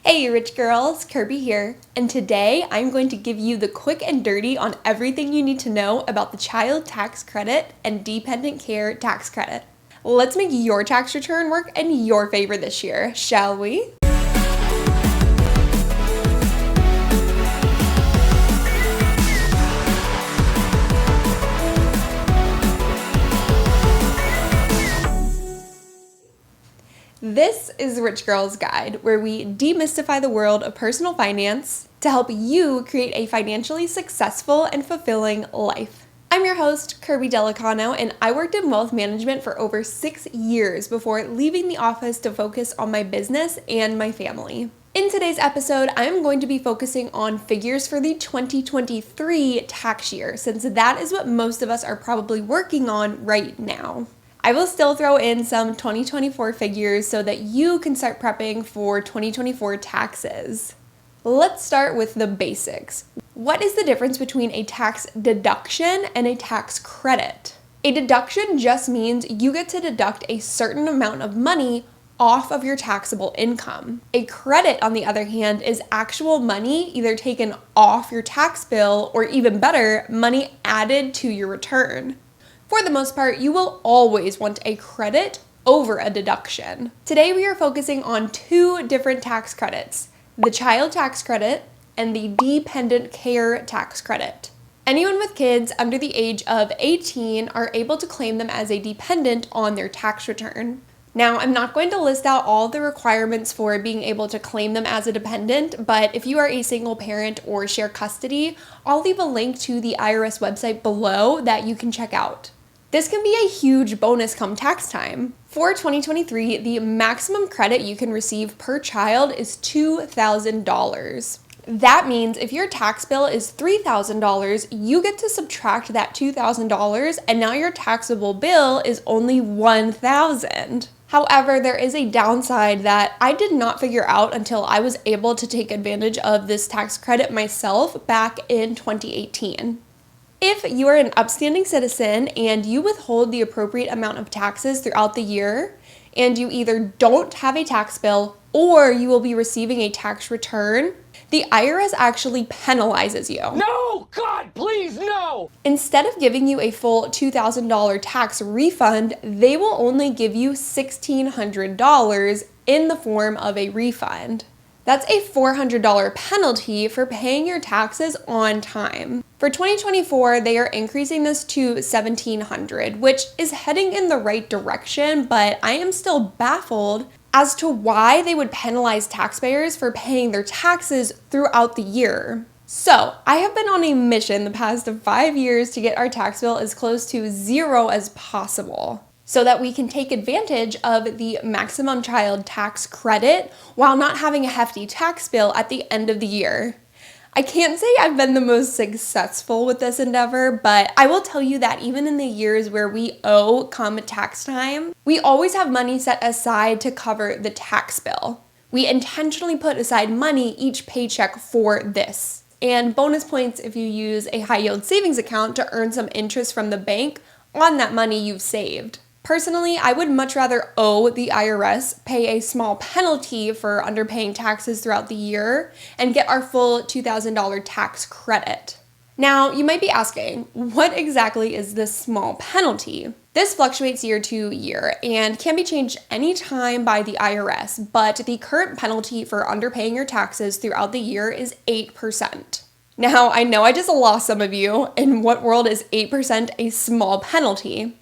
Hey rich girls, Kirby here, and today I'm going to give you the quick and dirty on everything you need to know about the child tax credit and dependent care tax credit. Let's make your tax return work in your favor this year, shall we? This is Rich Girl's Guide, where we demystify the world of personal finance to help you create a financially successful and fulfilling life. I'm your host, Kirby Delicano, and I worked in wealth management for over 6 years before leaving the office to focus on my business and my family. In today's episode, I'm going to be focusing on figures for the 2023 tax year, since that is what most of us are probably working on right now. I will still throw in some 2024 figures so that you can start prepping for 2024 taxes. Let's start with the basics. What is the difference between a tax deduction and a tax credit? A deduction just means you get to deduct a certain amount of money off of your taxable income. A credit, on the other hand, is actual money either taken off your tax bill or, even better, money added to your return. For the most part, you will always want a credit over a deduction. Today we are focusing on two different tax credits, the child tax credit and the dependent care tax credit. Anyone with kids under the age of 18 are able to claim them as a dependent on their tax return. Now, I'm not going to list out all the requirements for being able to claim them as a dependent, but if you are a single parent or share custody, I'll leave a link to the IRS website below that you can check out. This can be a huge bonus come tax time. For 2023, the maximum credit you can receive per child is $2,000. That means if your tax bill is $3,000, you get to subtract that $2,000 and now your taxable bill is only $1,000. However, there is a downside that I did not figure out until I was able to take advantage of this tax credit myself back in 2018. If you are an upstanding citizen and you withhold the appropriate amount of taxes throughout the year, and you either don't have a tax bill or you will be receiving a tax return, the IRS actually penalizes you. No! God, please, no! Instead of giving you a full $2,000 tax refund, they will only give you $1,600 in the form of a refund. That's a $400 penalty for paying your taxes on time. For 2024, they are increasing this to $1,700, which is heading in the right direction, but I am still baffled as to why they would penalize taxpayers for paying their taxes throughout the year. So, I have been on a mission the past 5 years to get our tax bill as close to zero as possible, so that we can take advantage of the maximum child tax credit while not having a hefty tax bill at the end of the year. I can't say I've been the most successful with this endeavor, but I will tell you that even in the years where we owe come tax time, we always have money set aside to cover the tax bill. We intentionally put aside money each paycheck for this. And bonus points if you use a high yield savings account to earn some interest from the bank on that money you've saved. Personally, I would much rather owe the IRS, pay a small penalty for underpaying taxes throughout the year, and get our full $2,000 tax credit. Now, you might be asking, what exactly is this small penalty? This fluctuates year to year and can be changed anytime by the IRS, but the current penalty for underpaying your taxes throughout the year is 8%. Now, I know I just lost some of you. In what world is 8% a small penalty?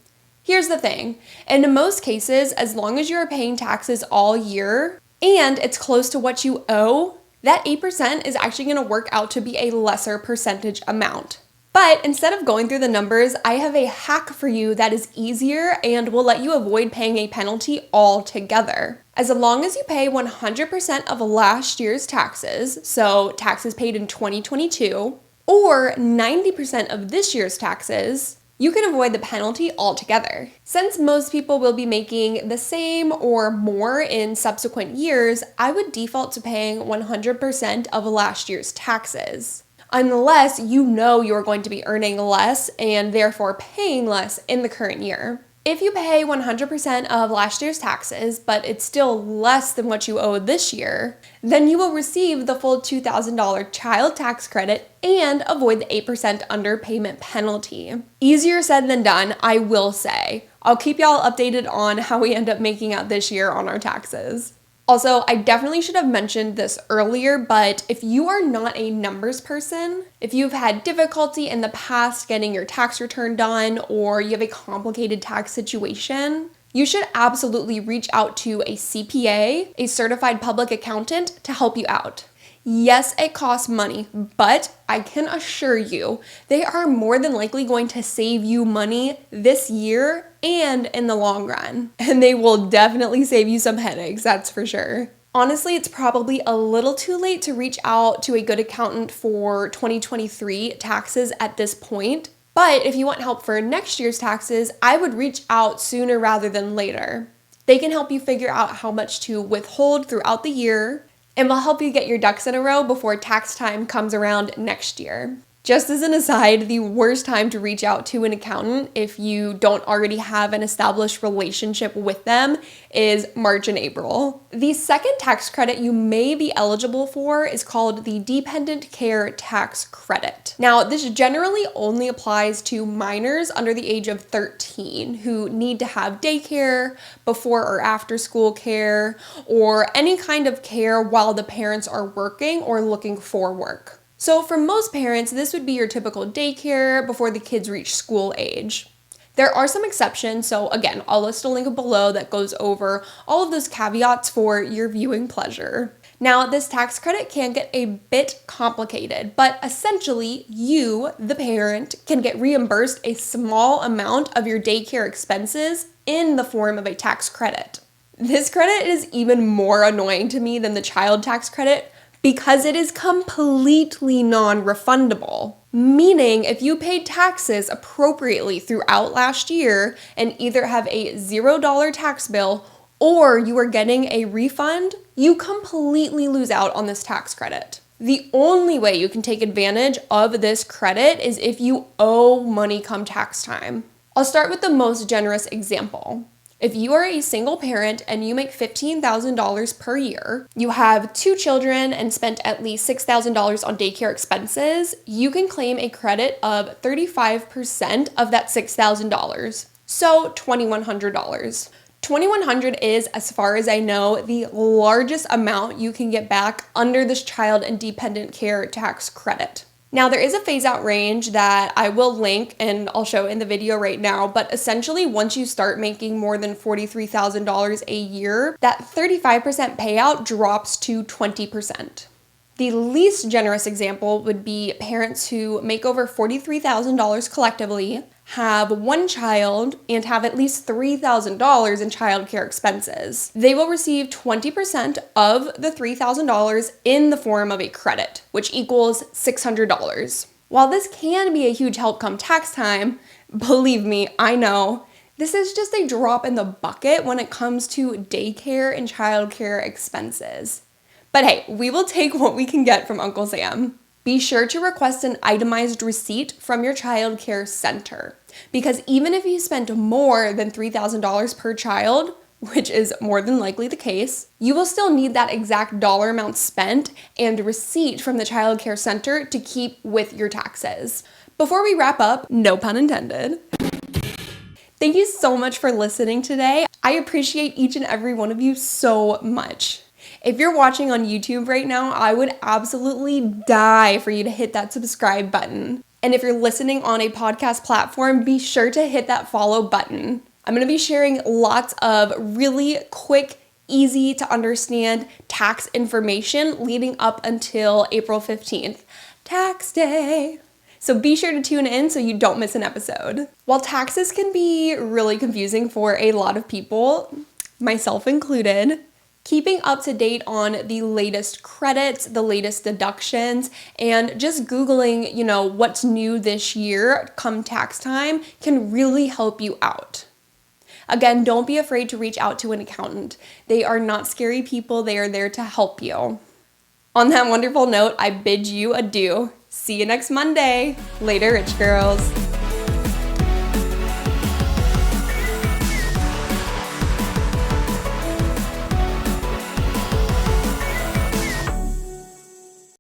Here's the thing, in most cases, as long as you're paying taxes all year and it's close to what you owe, that 8% is actually going to work out to be a lesser percentage amount. But instead of going through the numbers, I have a hack for you that is easier and will let you avoid paying a penalty altogether. As long as you pay 100% of last year's taxes, so taxes paid in 2022, or 90% of this year's taxes, you can avoid the penalty altogether. Since most people will be making the same or more in subsequent years, I would default to paying 100% of last year's taxes, unless you know you're going to be earning less and therefore paying less in the current year. If you pay 100% of last year's taxes, but it's still less than what you owe this year, then you will receive the full $2,000 child tax credit and avoid the 8% underpayment penalty. Easier said than done, I will say. I'll keep y'all updated on how we end up making out this year on our taxes. Also, I definitely should have mentioned this earlier, but if you are not a numbers person, if you've had difficulty in the past getting your tax return done, or you have a complicated tax situation, you should absolutely reach out to a CPA, a certified public accountant, to help you out. Yes, it costs money, but I can assure you they are more than likely going to save you money this year and in the long run. And they will definitely save you some headaches, that's for sure. Honestly, it's probably a little too late to reach out to a good accountant for 2023 taxes at this point. But if you want help for next year's taxes, I would reach out sooner rather than later. They can help you figure out how much to withhold throughout the year, and will help you get your ducks in a row before tax time comes around next year. Just as an aside, the worst time to reach out to an accountant if you don't already have an established relationship with them is March and April. The second tax credit you may be eligible for is called the Dependent Care Tax Credit. Now, this generally only applies to minors under the age of 13 who need to have daycare, before or after school care, or any kind of care while the parents are working or looking for work. So for most parents, this would be your typical daycare before the kids reach school age. There are some exceptions, so again, I'll list a link below that goes over all of those caveats for your viewing pleasure. Now, this tax credit can get a bit complicated, but essentially you, the parent, can get reimbursed a small amount of your daycare expenses in the form of a tax credit. This credit is even more annoying to me than the child tax credit, because it is completely non-refundable. Meaning, if you paid taxes appropriately throughout last year and either have a $0 tax bill or you are getting a refund, you completely lose out on this tax credit. The only way you can take advantage of this credit is if you owe money come tax time. I'll start with the most generous example. If you are a single parent and you make $15,000 per year, you have 2 children and spent at least $6,000 on daycare expenses, you can claim a credit of 35% of that $6,000. So $2,100. $2,100 is, as far as I know, the largest amount you can get back under this child and dependent care tax credit. Now, there is a phase-out range that I will link and I'll show in the video right now, but essentially once you start making more than $43,000 a year, that 35% payout drops to 20%. The least generous example would be parents who make over $43,000 collectively, have 1 child, and have at least $3,000 in childcare expenses. They will receive 20% of the $3,000 in the form of a credit, which equals $600. While this can be a huge help come tax time, believe me, I know, this is just a drop in the bucket when it comes to daycare and childcare expenses. But hey, we will take what we can get from Uncle Sam. Be sure to request an itemized receipt from your child care center, because even if you spent more than $3,000 per child, which is more than likely the case, you will still need that exact dollar amount spent and receipt from the child care center to keep with your taxes. Before we wrap up, no pun intended, thank you so much for listening today. I appreciate each and every one of you so much. If you're watching on YouTube right now, I would absolutely die for you to hit that subscribe button. And if you're listening on a podcast platform, be sure to hit that follow button. I'm going to be sharing lots of really quick, easy to understand tax information leading up until April 15th, tax day. So be sure to tune in so you don't miss an episode. While taxes can be really confusing for a lot of people, myself included, keeping up to date on the latest credits, the latest deductions, and just Googling, what's new this year come tax time can really help you out. Again, don't be afraid to reach out to an accountant. They are not scary people. They are there to help you. On that wonderful note, I bid you adieu. See you next Monday. Later, rich girls.